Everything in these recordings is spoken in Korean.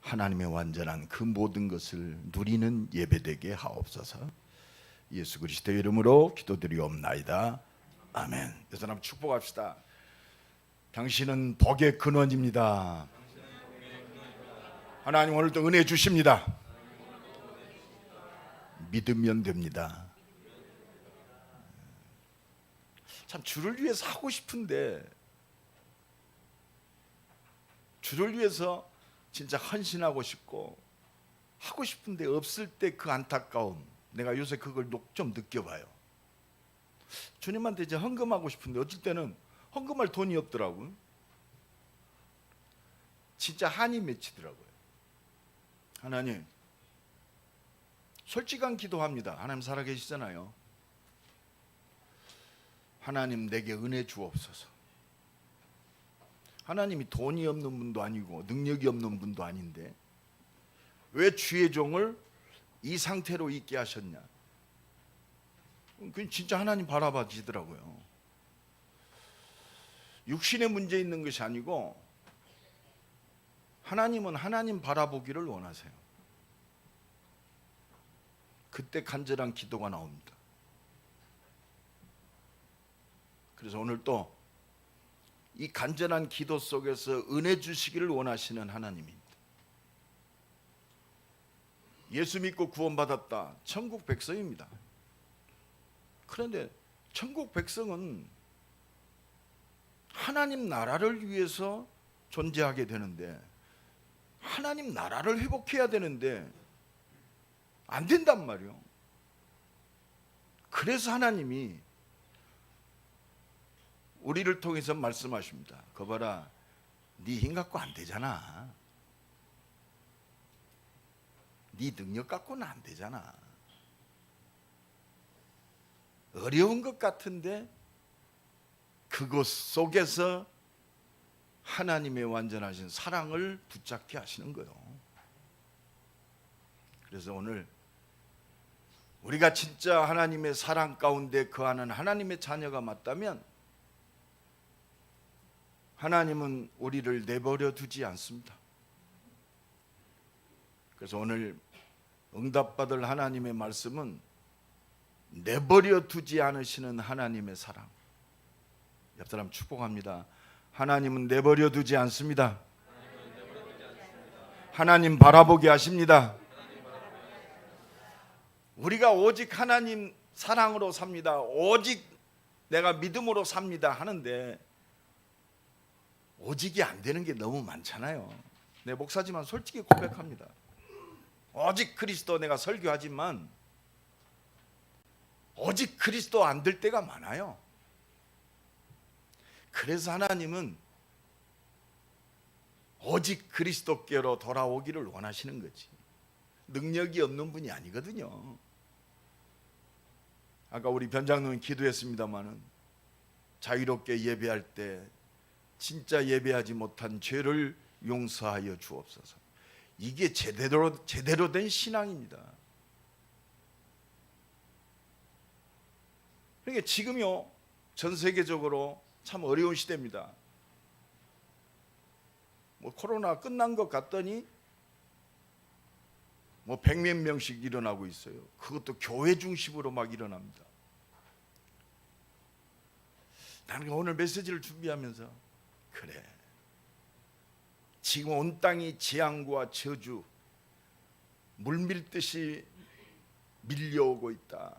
하나님의 완전한 그 모든 것을 누리는 예배되게 하옵소서. 예수 그리스도의 이름으로 기도드리옵나이다. 아멘. 그래서 한번 축복합시다. 당신은 복의 근원입니다. 하나님 오늘도 은혜 주십니다. 믿으면 됩니다. 참 주를 위해서 하고 싶은데, 주를 위해서 진짜 헌신하고 싶고 하고 싶은데 없을 때 그 안타까움, 내가 요새 그걸 좀 느껴봐요. 주님한테 이제 헌금하고 싶은데 어쩔 때는 헌금할 돈이 없더라고요. 진짜 한이 맺히더라고요. 하나님, 솔직한 기도합니다. 하나님 살아계시잖아요. 하나님 내게 은혜 주옵소서. 하나님이 돈이 없는 분도 아니고 능력이 없는 분도 아닌데 왜 주의 종을 이 상태로 있게 하셨냐? 그건 진짜 하나님 바라봐지더라고요. 육신의 문제 있는 것이 아니고 하나님은 하나님 바라보기를 원하세요. 그때 간절한 기도가 나옵니다. 그래서 오늘 또 이 간절한 기도 속에서 은혜 주시기를 원하시는 하나님입니다. 예수 믿고 구원받았다. 천국 백성입니다. 그런데 천국 백성은 하나님 나라를 위해서 존재하게 되는데, 하나님 나라를 회복해야 되는데 안 된단 말이에요. 그래서 하나님이 우리를 통해서 말씀하십니다. 거 봐라, 네 힘 갖고 안 되잖아. 네 능력 갖고는 안 되잖아. 어려운 것 같은데 그곳 속에서 하나님의 완전하신 사랑을 붙잡게 하시는 거예요. 그래서 오늘 우리가 진짜 하나님의 사랑 가운데 거하는 하나님의 자녀가 맞다면 하나님은 우리를 내버려 두지 않습니다. 그래서 오늘 응답받을 하나님의 말씀은 내버려 두지 않으시는 하나님의 사랑. 옆 사람 축복합니다. 하나님은 내버려 두지 않습니다. 하나님 바라보게 하십니다. 우리가 오직 하나님 사랑으로 삽니다. 오직 내가 믿음으로 삽니다 하는데 오직이 안 되는 게 너무 많잖아요. 내 목사지만 솔직히 고백합니다. 오직 그리스도 내가 설교하지만 오직 그리스도 안 될 때가 많아요. 그래서 하나님은 오직 그리스도께로 돌아오기를 원하시는 거지. 능력이 없는 분이 아니거든요. 아까 우리 변장로님 기도했습니다마는 자유롭게 예배할 때 진짜 예배하지 못한 죄를 용서하여 주옵소서. 이게 제대로 된 신앙입니다. 그러니까 지금요, 전 세계적으로 참 어려운 시대입니다. 코로나 끝난 것 같더니 100몇 명씩 일어나고 있어요. 그것도 교회 중심으로 막 일어납니다. 나는 오늘 메시지를 준비하면서 그래, 지금 온 땅이 재앙과 저주, 물밀듯이 밀려오고 있다.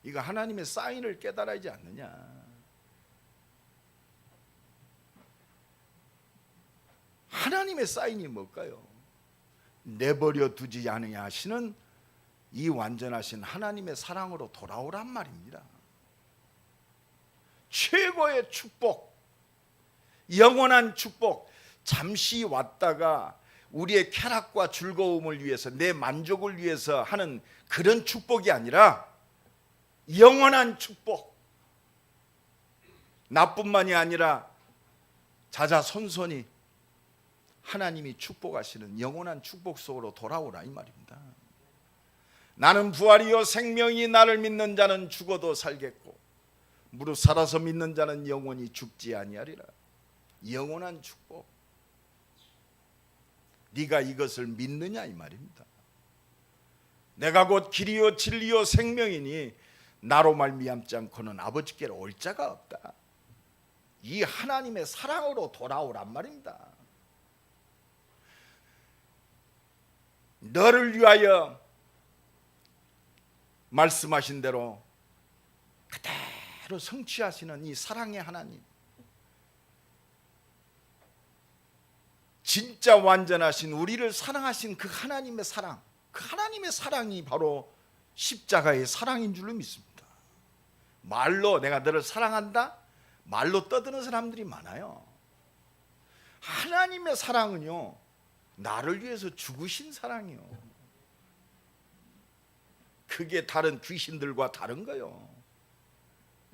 이거 하나님의 사인을 깨달아야지 않느냐. 하나님의 사인이 뭘까요? 내버려 두지 않으냐 하시는 이 완전하신 하나님의 사랑으로 돌아오란 말입니다. 최고의 축복, 영원한 축복, 잠시 왔다가 우리의 쾌락과 즐거움을 위해서, 내 만족을 위해서 하는 그런 축복이 아니라 영원한 축복, 나뿐만이 아니라 자자손손이 하나님이 축복하시는 영원한 축복 속으로 돌아오라 이 말입니다. 나는 부활이요 생명이, 나를 믿는 자는 죽어도 살겠고 무릇 살아서 믿는 자는 영원히 죽지 아니하리라. 영원한 축복. 네가 이것을 믿느냐 이 말입니다. 내가 곧 길이요 진리요 생명이니 나로 말미암지 않고는 아버지께로 올 자가 없다. 이 하나님의 사랑으로 돌아오란 말입니다. 너를 위하여 말씀하신 대로 그대로 성취하시는 이 사랑의 하나님, 진짜 완전하신 우리를 사랑하신 그 하나님의 사랑, 그 하나님의 사랑이 바로 십자가의 사랑인 줄로 믿습니다. 말로 내가 너를 사랑한다 말로 떠드는 사람들이 많아요. 하나님의 사랑은요, 나를 위해서 죽으신 사랑이요. 그게 다른 귀신들과 다른 거요.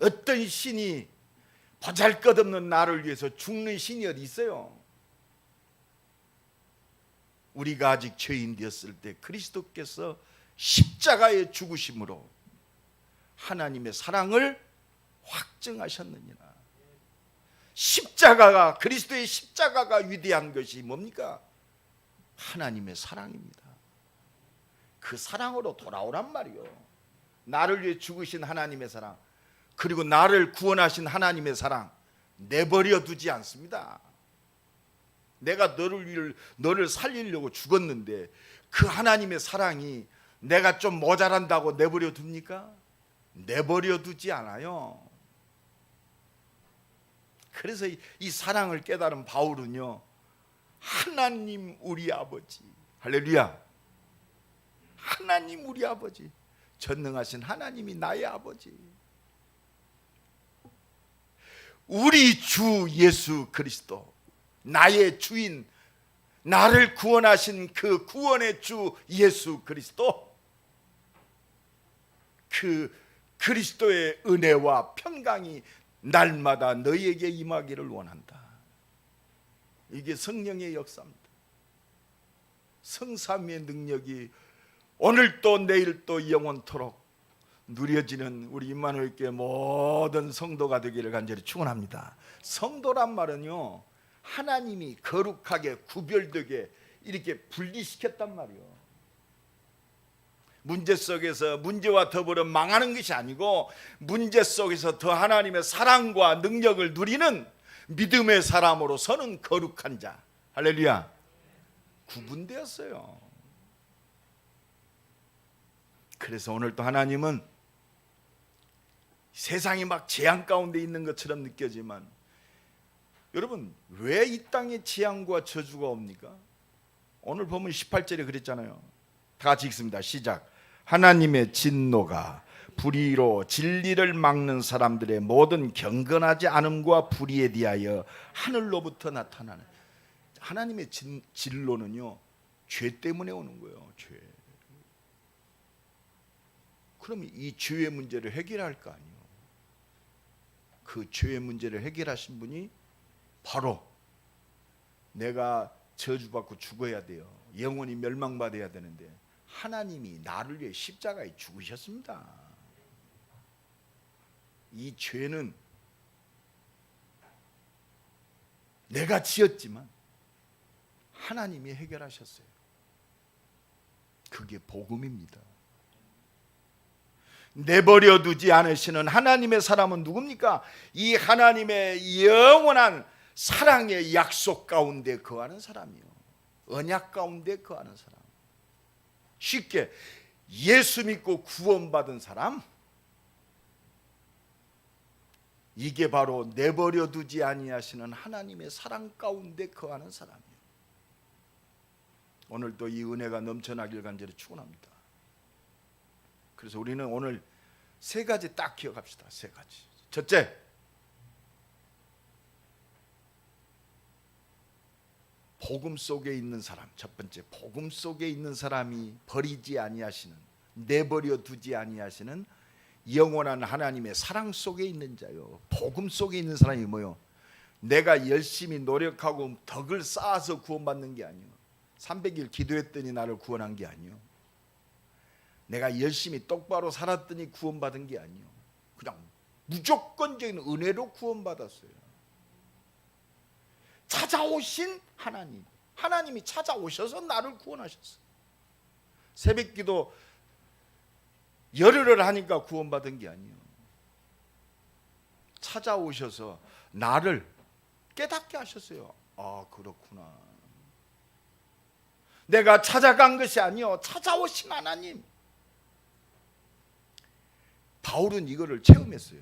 어떤 신이 보잘것없는 나를 위해서 죽는 신이 어디 있어요? 우리가 아직 죄인 되었을 때 그리스도께서 십자가의 죽으심으로 하나님의 사랑을 확증하셨느니라. 십자가가, 그리스도의 십자가가 위대한 것이 뭡니까? 하나님의 사랑입니다. 그 사랑으로 돌아오란 말이요. 나를 위해 죽으신 하나님의 사랑, 그리고 나를 구원하신 하나님의 사랑 내버려 두지 않습니다. 내가 너를 살리려고 죽었는데 그 하나님의 사랑이 내가 좀 모자란다고 내버려 둡니까? 내버려 두지 않아요. 그래서 이 사랑을 깨달은 바울은요, 하나님 우리 아버지, 할렐루야, 하나님 우리 아버지, 전능하신 하나님이 나의 아버지, 우리 주 예수 그리스도, 나의 주인, 나를 구원하신 그 구원의 주 예수 그리스도, 그 그리스도의 은혜와 평강이 날마다 너희에게 임하기를 원한다. 이게 성령의 역사입니다. 성삼위의 능력이 오늘도 내일도 영원토록 누려지는 우리 임마누엘교회 모든 성도가 되기를 간절히 축원합니다. 성도란 말은요, 하나님이 거룩하게 구별되게 이렇게 분리시켰단 말이에요. 문제 속에서 문제와 더불어 망하는 것이 아니고, 문제 속에서 더 하나님의 사랑과 능력을 누리는 믿음의 사람으로서는 거룩한 자, 할렐루야, 구분되었어요. 그래서 오늘도 하나님은 세상이 막 재앙 가운데 있는 것처럼 느껴지만, 여러분, 왜 이 땅에 재앙과 저주가 옵니까? 오늘 보면 18절에 그랬잖아요. 다 같이 읽습니다. 시작. 하나님의 진노가 불의로 진리를 막는 사람들의 모든 경건하지 않음과 불의에 대하여 하늘로부터 나타나는, 하나님의 진노는요, 죄 때문에 오는 거예요. 죄. 그럼 이 죄의 문제를 해결할 거 아니에요. 그 죄의 문제를 해결하신 분이 바로, 내가 저주받고 죽어야 돼요, 영원히 멸망받아야 되는데 하나님이 나를 위해 십자가에 죽으셨습니다. 이 죄는 내가 지었지만 하나님이 해결하셨어요. 그게 복음입니다. 내버려 두지 않으시는 하나님의 사람은 누굽니까? 이 하나님의 영원한 사랑의 약속 가운데 거하는 사람이요, 언약 가운데 거하는 사람. 쉽게 예수 믿고 구원받은 사람, 이게 바로 내버려 두지 아니하시는 하나님의 사랑 가운데 거하는 사람이에요. 오늘도 이 은혜가 넘쳐나길 간절히 축원합니다. 그래서 우리는 오늘 세 가지 딱 기억합시다. 세 가지. 첫째, 복음 속에 있는 사람. 첫 번째, 복음 속에 있는 사람이 버리지 아니하시는, 내버려 두지 아니하시는 영원한 하나님의 사랑 속에 있는 자요. 복음 속에 있는 사람이 뭐요? 내가 열심히 노력하고 덕을 쌓아서 구원받는 게 아니요, 300일 기도했더니 나를 구원한 게 아니요, 내가 열심히 똑바로 살았더니 구원받은 게 아니요, 그냥 무조건적인 은혜로 구원받았어요. 찾아오신 하나님, 하나님이 찾아오셔서 나를 구원하셨어요. 새벽기도 열흘을 하니까 구원받은 게 아니에요. 찾아오셔서 나를 깨닫게 하셨어요. 아, 그렇구나. 내가 찾아간 것이 아니요, 찾아오신 하나님. 바울은 이거를 체험했어요.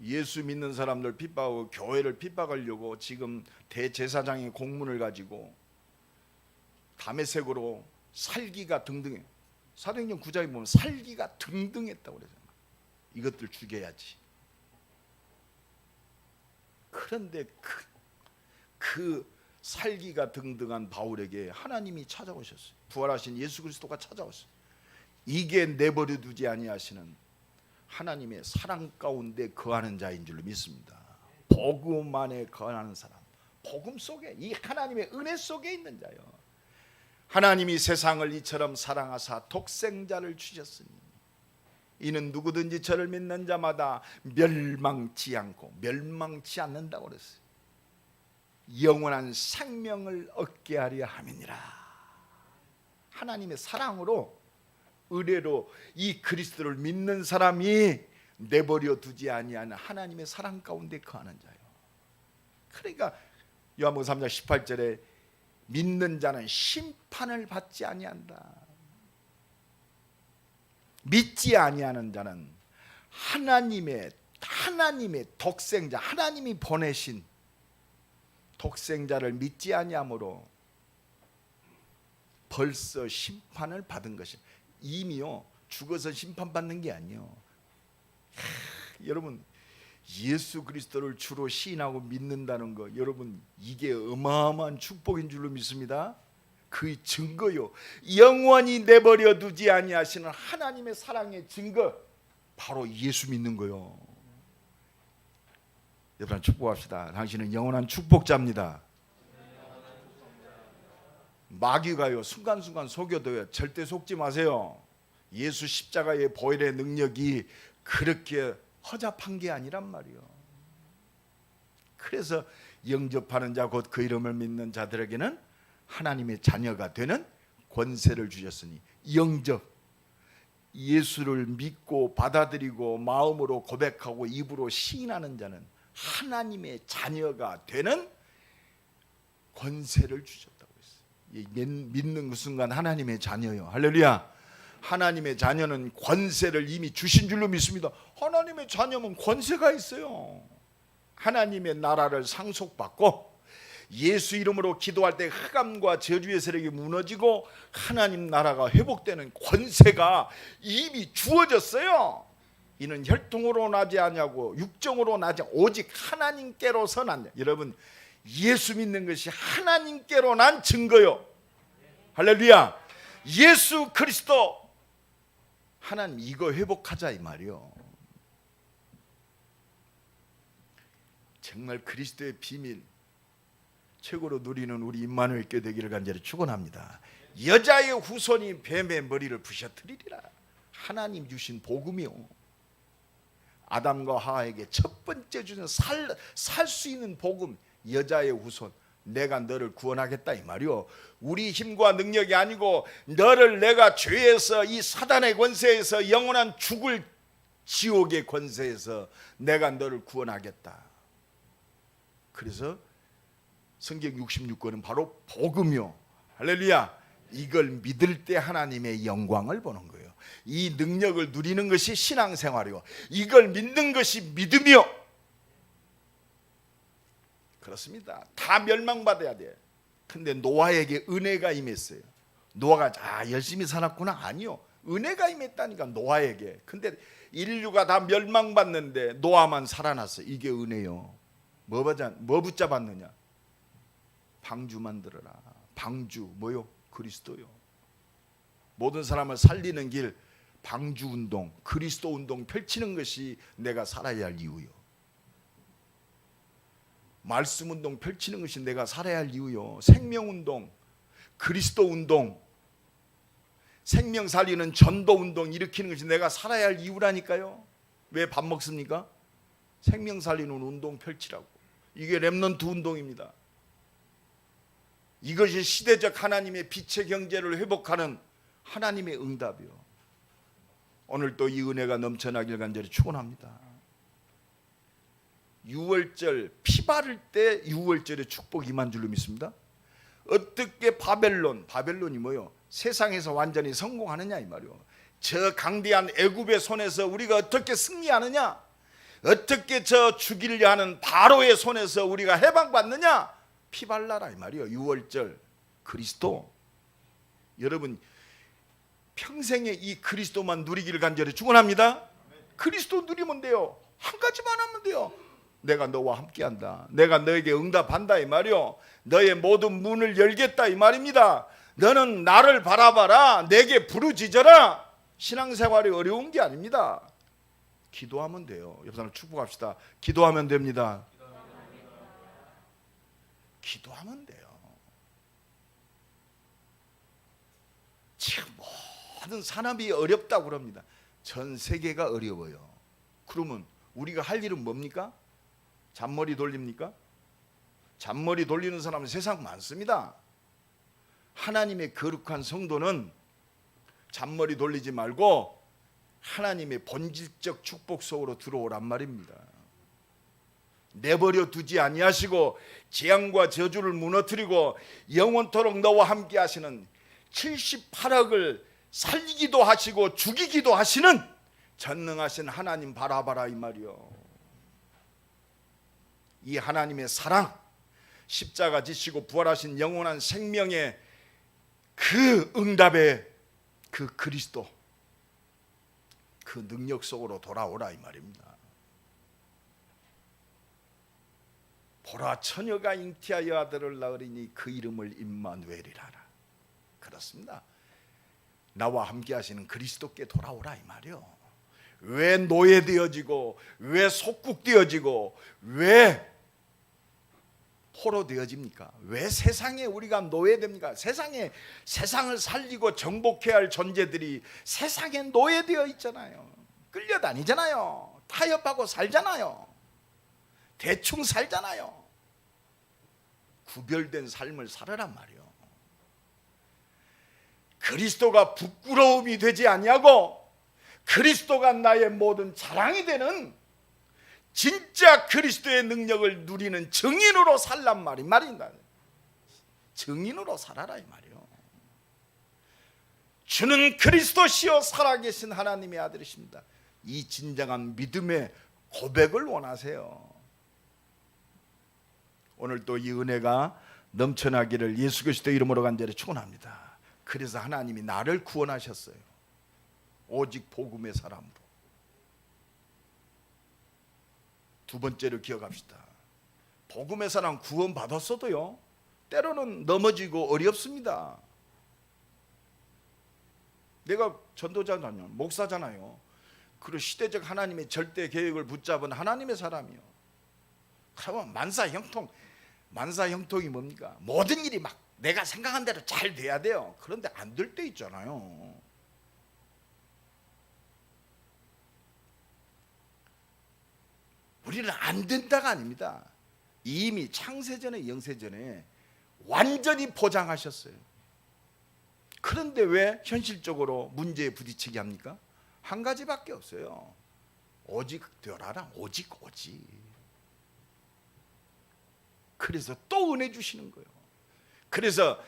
예수 믿는 사람들 핍박하고 교회를 핍박하려고 지금 대제사장의 공문을 가지고 다메섹으로 살기가 등등해. 사도행전 9장에 보면 살기가 등등했다고 그러잖아요. 이것들 죽여야지. 그런데 그 살기가 등등한 바울에게 하나님이 찾아오셨어요. 부활하신 예수 그리스도가 찾아왔어요. 이게 내버려 두지 아니하시는 하나님의 사랑 가운데 거하는 자인 줄로 믿습니다. 복음 안에 거하는 사람, 복음 속에, 이 하나님의 은혜 속에 있는 자요. 하나님이 세상을 이처럼 사랑하사 독생자를 주셨으니 이는 누구든지 저를 믿는 자마다 멸망치 않고, 멸망치 않는다고 그랬어요. 영원한 생명을 얻게 하려 함이니라. 하나님의 사랑으로, 의뢰로 이 그리스도를 믿는 사람이 내버려 두지 아니하는 하나님의 사랑 가운데 거하는 자요. 그러니까 요한복음 3장 18절에 믿는 자는 심판을 받지 아니한다. 믿지 아니하는 자는 하나님의 독생자, 하나님이 보내신 독생자를 믿지 아니함으로 벌써 심판을 받은 것입니다. 이미요, 죽어서 심판받는 게 아니요. 여러분, 예수 그리스도를 주로 시인하고 믿는다는 거, 여러분, 이게 어마어마한 축복인 줄로 믿습니다. 그 증거요, 영원히 내버려 두지 아니하시는 하나님의 사랑의 증거, 바로 예수 믿는 거요. 여러분, 축복합시다. 당신은 영원한 축복자입니다. 마귀가요, 순간순간 속여도요, 절대 속지 마세요. 예수 십자가의 보혈의 능력이 그렇게 허잡한 게 아니란 말이요. 그래서 영접하는 자, 곧 그 이름을 믿는 자들에게는 하나님의 자녀가 되는 권세를 주셨으니, 영접, 예수를 믿고 받아들이고 마음으로 고백하고 입으로 시인하는 자는 하나님의 자녀가 되는 권세를 주셨다고 했어요. 믿는 그 순간 하나님의 자녀요. 할렐루야. 하나님의 자녀는 권세를 이미 주신 줄로 믿습니다. 하나님의 자녀면 권세가 있어요. 하나님의 나라를 상속받고 예수 이름으로 기도할 때 흑암과 저주의 세력이 무너지고 하나님 나라가 회복되는 권세가 이미 주어졌어요. 이는 혈통으로 나지 아니하고 육정으로 나지 오직 하나님께로서 난다. 여러분, 예수 믿는 것이 하나님께로 난 증거요. 할렐루야. 예수 그리스도, 하나님 이거 회복하자 이 말이요. 정말 그리스도의 비밀 최고로 누리는 우리 임마누엘 교회 되기를 간절히 축원합니다. 여자의 후손이 뱀의 머리를 부셔뜨리리라. 하나님 주신 복음이요. 아담과 하와에게 첫 번째 주신 살 수 있는 복음, 여자의 후손, 내가 너를 구원하겠다 이 말이요. 우리 힘과 능력이 아니고 너를 내가 죄에서, 이 사단의 권세에서, 영원한 죽을 지옥의 권세에서 내가 너를 구원하겠다. 그래서 성경 66권은 바로 복음이요. 할렐루야. 이걸 믿을 때 하나님의 영광을 보는 거예요. 이 능력을 누리는 것이 신앙생활이요. 이걸 믿는 것이 믿음이요. 그렇습니다. 다 멸망받아야 돼. 근데 노아에게 은혜가 임했어요. 노아가 열심히 살았구나? 아니요. 은혜가 임했다니까, 노아에게. 근데 인류가 다 멸망받는데 노아만 살아났어. 이게 은혜요. 뭐 붙잡았느냐? 방주 만들어라. 방주 뭐요? 그리스도요. 모든 사람을 살리는 길, 방주 운동, 그리스도 운동 펼치는 것이 내가 살아야 할 이유요. 말씀 운동 펼치는 것이 내가 살아야 할 이유요. 생명 운동, 그리스도 운동, 생명 살리는 전도 운동 일으키는 것이 내가 살아야 할 이유라니까요. 왜 밥 먹습니까? 생명 살리는 운동 펼치라고. 이게 렘넌트 운동입니다. 이것이 시대적 하나님의 빛의 경제를 회복하는 하나님의 응답이요. 오늘 또 이 은혜가 넘쳐나길 간절히 축원합니다. 유월절 피 바를 때 유월절에 축복이 임한 줄로 믿습니다. 어떻게 바벨론이 뭐요? 세상에서 완전히 성공하느냐 이 말이요. 저 강대한 애굽의 손에서 우리가 어떻게 승리하느냐, 어떻게 저 죽이려 하는 바로의 손에서 우리가 해방받느냐, 피 발라라 이 말이요. 유월절 그리스도. 여러분 평생에 이 그리스도만 누리기를 간절히 축원합니다. 그리스도 누리면 돼요. 한 가지만 하면 돼요. 내가 너와 함께한다. 내가 너에게 응답한다 이 말이요. 너의 모든 문을 열겠다 이 말입니다. 너는 나를 바라봐라. 내게 부르짖어라. 신앙생활이 어려운 게 아닙니다. 기도하면 돼요. 옆 사람 축복합시다. 기도하면 됩니다. 기도하면 돼요. 지금 모든 산업이 어렵다고 그럽니다. 전 세계가 어려워요. 그러면 우리가 할 일은 뭡니까? 잔머리 돌립니까? 잔머리 돌리는 사람은 세상 많습니다. 하나님의 거룩한 성도는 잔머리 돌리지 말고 하나님의 본질적 축복 속으로 들어오란 말입니다. 내버려 두지 아니하시고 재앙과 저주를 무너뜨리고 영원토록 너와 함께 하시는 78억을 살리기도 하시고 죽이기도 하시는 전능하신 하나님 바라봐라 이 말이요. 이 하나님의 사랑, 십자가 지시고 부활하신 영원한 생명의 그 응답의 그 그리스도, 그 능력 속으로 돌아오라 이 말입니다. 보라 처녀가 잉태하여 아들을 낳으리니 그 이름을 임마누엘이라 하라. 그렇습니다. 나와 함께 하시는 그리스도께 돌아오라 이 말이요. 왜 노예되어지고 왜 속국되어지고 왜 포로되어집니까? 왜 세상에 우리가 노예됩니까? 세상을 살리고 정복해야 할 존재들이 세상에 노예되어 있잖아요. 끌려다니잖아요. 타협하고 살잖아요. 대충 살잖아요. 구별된 삶을 살아란 말이요. 그리스도가 부끄러움이 되지 아니하고 그리스도가 나의 모든 자랑이 되는 진짜 그리스도의 능력을 누리는 증인으로 살란 말입니다. 증인으로 살아라 이 말이요. 주는 그리스도시요 살아계신 하나님의 아들이십니다. 이 진정한 믿음의 고백을 원하세요. 오늘 또 이 은혜가 넘쳐나기를 예수 그리스도 이름으로 간절히 축원합니다. 그래서 하나님이 나를 구원하셨어요. 오직 복음의 사람으로. 두 번째로 기억합시다. 복음의 사람 구원 받았어도요, 때로는 넘어지고 어렵습니다. 내가 전도자잖아요, 목사잖아요. 그리고 시대적 하나님의 절대 계획을 붙잡은 하나님의 사람이요. 그러면 만사형통이 뭡니까? 모든 일이 막 내가 생각한 대로 잘 돼야 돼요. 그런데 안 될 때 있잖아요. 우리는 안 된다가 아닙니다. 이미 창세전에 영세전에 완전히 포장하셨어요. 그런데 왜 현실적으로 문제에 부딪히게 합니까? 한 가지밖에 없어요. 오직 되어라. 오직. 그래서 또 은혜 주시는 거예요. 그래서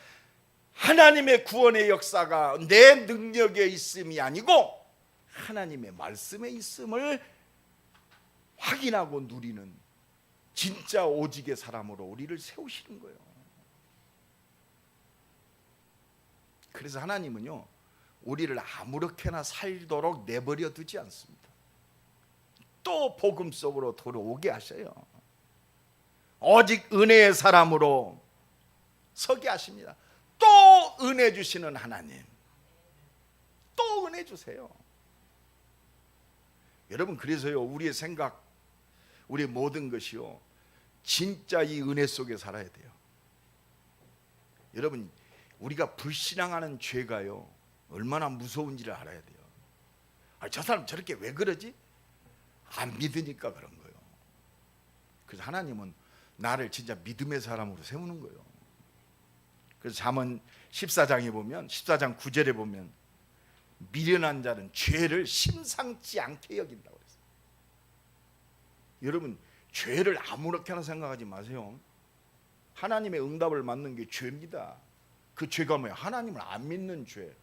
하나님의 구원의 역사가 내 능력에 있음이 아니고 하나님의 말씀에 있음을 확인하고 누리는 진짜 오직의 사람으로 우리를 세우시는 거예요. 그래서 하나님은요, 우리를 아무렇게나 살도록 내버려 두지 않습니다. 또 복음 속으로 돌아오게 하셔요. 오직 은혜의 사람으로 서게 하십니다. 또 은혜 주시는 하나님, 또 은혜 주세요. 여러분, 그래서요, 우리의 생각, 우리의 모든 것이요, 진짜 이 은혜 속에 살아야 돼요. 여러분, 우리가 불신앙하는 죄가요, 얼마나 무서운지를 알아야 돼요. 저 사람 저렇게 왜 그러지? 안 믿으니까 그런 거예요. 그래서 하나님은 나를 진짜 믿음의 사람으로 세우는 거예요. 그래서 잠언 14장에 보면 14장 9절에 보면 미련한 자는 죄를 심상치 않게 여긴다고 했어요. 여러분, 죄를 아무렇게나 생각하지 마세요. 하나님의 응답을 맞는 게 죄입니다. 그 죄가 뭐예요? 하나님을 안 믿는 죄.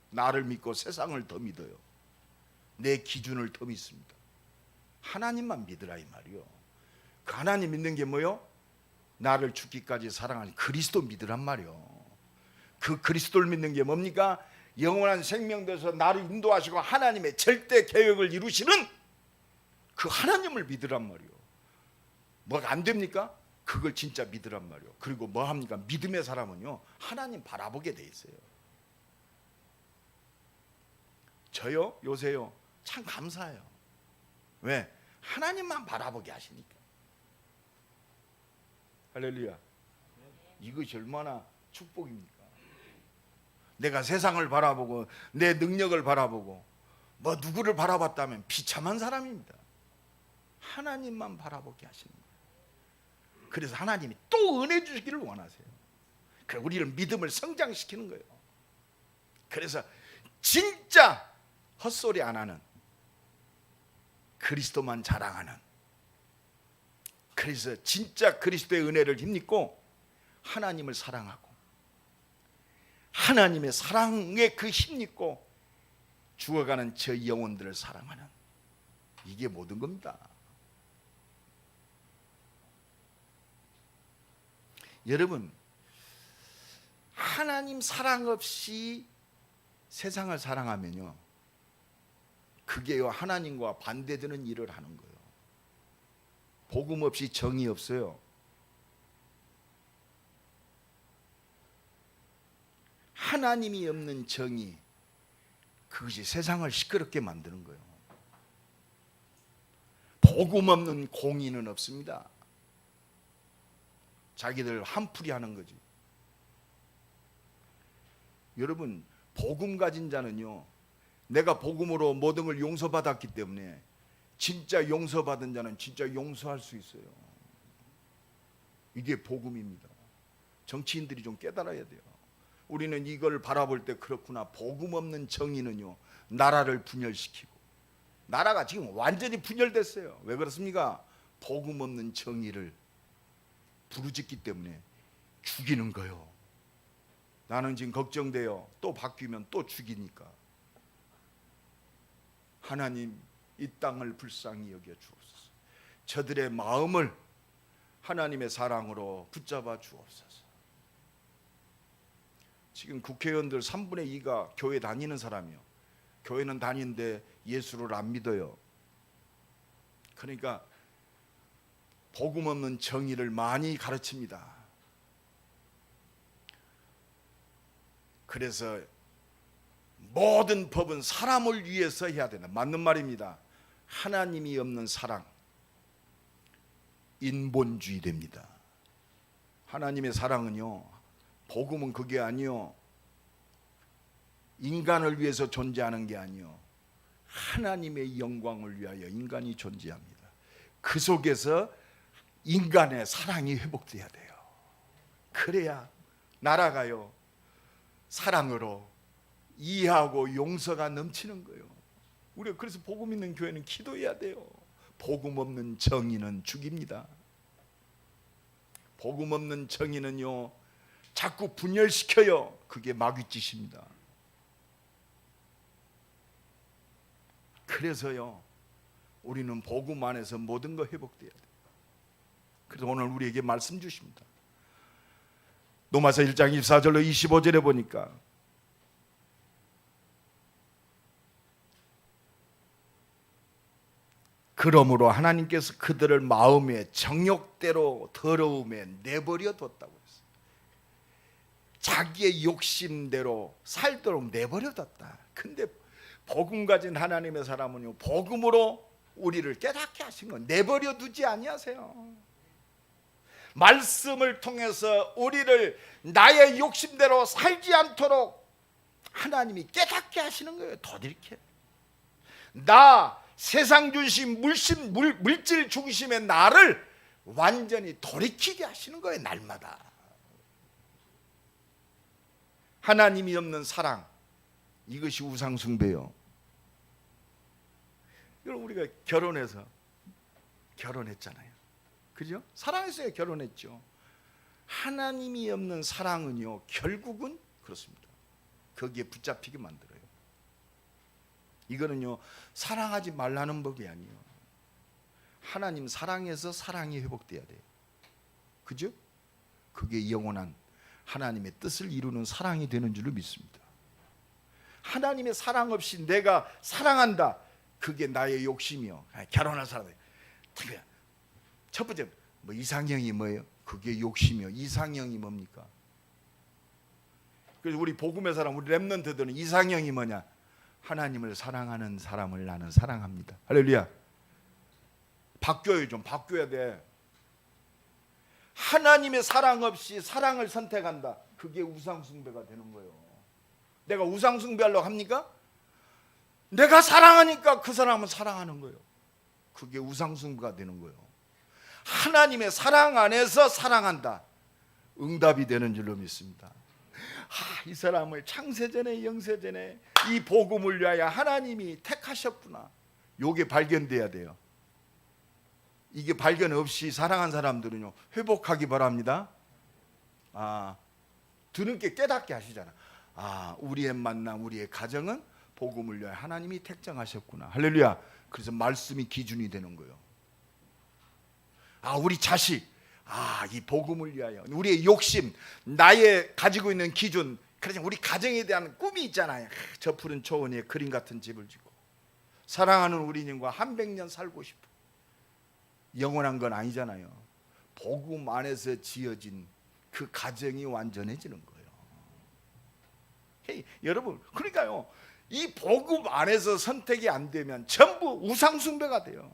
나를 믿고 세상을 더 믿어요. 내 기준을 더 믿습니다. 하나님만 믿으라 이 말이요. 그 하나님 믿는 게 뭐요? 나를 죽기까지 사랑하는 그리스도 믿으란 말이요. 그 그리스도를 믿는 게 뭡니까? 영원한 생명 돼서 나를 인도하시고 하나님의 절대 계획을 이루시는 그 하나님을 믿으란 말이요. 뭐가 안 됩니까? 그걸 진짜 믿으란 말이요. 그리고 뭐 합니까? 믿음의 사람은요, 하나님 바라보게 돼 있어요. 저요, 요새요, 참 감사해요. 왜? 하나님만 바라보게 하시니까. 할렐루야. 이것이 얼마나 축복입니까? 내가 세상을 바라보고 내 능력을 바라보고 뭐 누구를 바라봤다면 비참한 사람입니다. 하나님만 바라보게 하시는 거예요. 그래서 하나님이 또 은혜 주시기를 원하세요. 그래서 우리를 믿음을 성장시키는 거예요. 그래서 진짜 헛소리 안 하는, 그리스도만 자랑하는, 그래서 진짜 그리스도의 은혜를 힘입고 하나님을 사랑하고 하나님의 사랑에 그 힘입고 죽어가는 저 영혼들을 사랑하는, 이게 모든 겁니다. 여러분, 하나님 사랑 없이 세상을 사랑하면요, 그게요 하나님과 반대되는 일을 하는 거예요. 복음 없이 정의 없어요. 하나님이 없는 정의, 그것이 세상을 시끄럽게 만드는 거예요. 복음 없는 공의는 없습니다. 자기들 한풀이 하는 거지. 여러분, 복음 가진 자는요, 내가 복음으로 모든 걸 용서받았기 때문에 진짜 용서받은 자는 진짜 용서할 수 있어요. 이게 복음입니다. 정치인들이 좀 깨달아야 돼요. 우리는 이걸 바라볼 때 그렇구나. 복음 없는 정의는요, 나라를 분열시키고, 나라가 지금 완전히 분열됐어요. 왜 그렇습니까? 복음 없는 정의를 부르짖기 때문에 죽이는 거예요. 나는 지금 걱정돼요. 또 바뀌면 또 죽이니까. 하나님, 이 땅을 불쌍히 여겨 주옵소서. 저들의 마음을 하나님의 사랑으로 붙잡아 주옵소서. 지금 국회의원들 3분의 2가 교회 다니는 사람이요. 교회는 다니는데 예수를 안 믿어요. 그러니까 복음 없는 정의를 많이 가르칩니다. 그래서 모든 법은 사람을 위해서 해야 된다. 맞는 말입니다. 하나님이 없는 사랑, 인본주의 됩니다. 하나님의 사랑은요, 복음은 그게 아니요, 인간을 위해서 존재하는 게 아니요, 하나님의 영광을 위하여 인간이 존재합니다. 그 속에서 인간의 사랑이 회복돼야 돼요. 그래야 나라가요 사랑으로 이해하고 용서가 넘치는 거예요. 우리가 그래서 복음 있는 교회는 기도해야 돼요. 복음 없는 정의는 죽입니다. 복음 없는 정의는요 자꾸 분열시켜요. 그게 마귀짓입니다. 그래서요 우리는 복음 안에서 모든 거 회복돼야 돼요. 그래서 오늘 우리에게 말씀 주십니다. 로마서 1장 24절로 25절에 보니까 그러므로 하나님께서 그들을 마음의 정욕대로 더러움에 내버려 뒀다고 했어요. 자기의 욕심대로 살도록 내버려 뒀다. 근데 복음 가진 하나님의 사람은요 복음으로 우리를 깨닫게 하신 건 내버려 두지 아니하세요. 말씀을 통해서 우리를 나의 욕심대로 살지 않도록 하나님이 깨닫게 하시는 거예요. 더딜게. 나 세상 중심, 물질 중심의 나를 완전히 돌이키게 하시는 거예요. 날마다. 하나님이 없는 사랑, 이것이 우상숭배요. 여러분, 우리가 결혼했잖아요. 그죠? 사랑했어요. 결혼했죠. 하나님이 없는 사랑은요, 결국은 그렇습니다. 거기에 붙잡히게 만들어요. 이거는요, 사랑하지 말라는 법이 아니에요. 하나님 사랑해서 사랑이 회복돼야 돼요. 그죠? 그게 영원한 하나님의 뜻을 이루는 사랑이 되는 줄로 믿습니다. 하나님의 사랑 없이 내가 사랑한다, 그게 나의 욕심이요. 결혼할 사람, 첫 번째 뭐 이상형이 뭐예요? 그게 욕심이요. 이상형이 뭡니까? 그래서 우리 복음의 사람, 우리 렘넌트들은 이상형이 뭐냐? 하나님을 사랑하는 사람을 나는 사랑합니다. 할렐루야. 바뀌어요. 좀 바뀌어야 돼. 하나님의 사랑 없이 사랑을 선택한다, 그게 우상숭배가 되는 거예요. 내가 우상숭배하려고 합니까? 내가 사랑하니까 그 사람은 사랑하는 거예요. 그게 우상숭배가 되는 거예요. 하나님의 사랑 안에서 사랑한다, 응답이 되는 줄로 믿습니다. 이 사람을 창세전에 영세전에 이 복음을 위하여 하나님이 택하셨구나, 요게 발견돼야 돼요. 이게 발견 없이 사랑한 사람들은요, 회복하기 바랍니다. 드늦게 깨닫게 하시잖아. 우리의 만남, 우리의 가정은 복음을 위하여 하나님이 택정하셨구나. 할렐루야. 그래서 말씀이 기준이 되는 거예요. 우리 자식, 이 복음을 위하여, 우리의 욕심, 나의 가지고 있는 기준, 그래서 우리 가정에 대한 꿈이 있잖아요. 저 푸른 초원 위에 그림 같은 집을 짓고 사랑하는 우리님과 한 100년 살고 싶어. 영원한 건 아니잖아요. 복음 안에서 지어진 그 가정이 완전해지는 거예요. 여러분, 그러니까요, 이 복음 안에서 선택이 안 되면 전부 우상숭배가 돼요.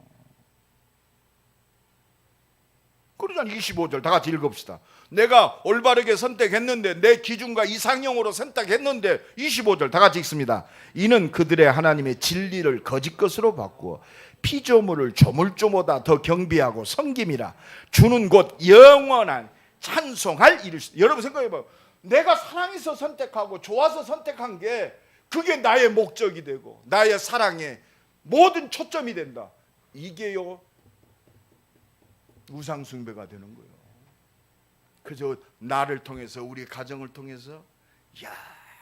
그러잖아. 25절 다 같이 읽읍시다. 내가 올바르게 선택했는데, 내 기준과 이상형으로 선택했는데, 25절 다 같이 읽습니다. 이는 그들의 하나님의 진리를 거짓 것으로 바꾸어 피조물을 조물조보다 더 경비하고 섬김이라. 주는 곧 영원한 찬송할 일을. 여러분 생각해봐요. 내가 사랑해서 선택하고 좋아서 선택한 게, 그게 나의 목적이 되고 나의 사랑의 모든 초점이 된다. 이게요, 우상숭배가 되는 거예요. 그래서 나를 통해서, 우리 가정을 통해서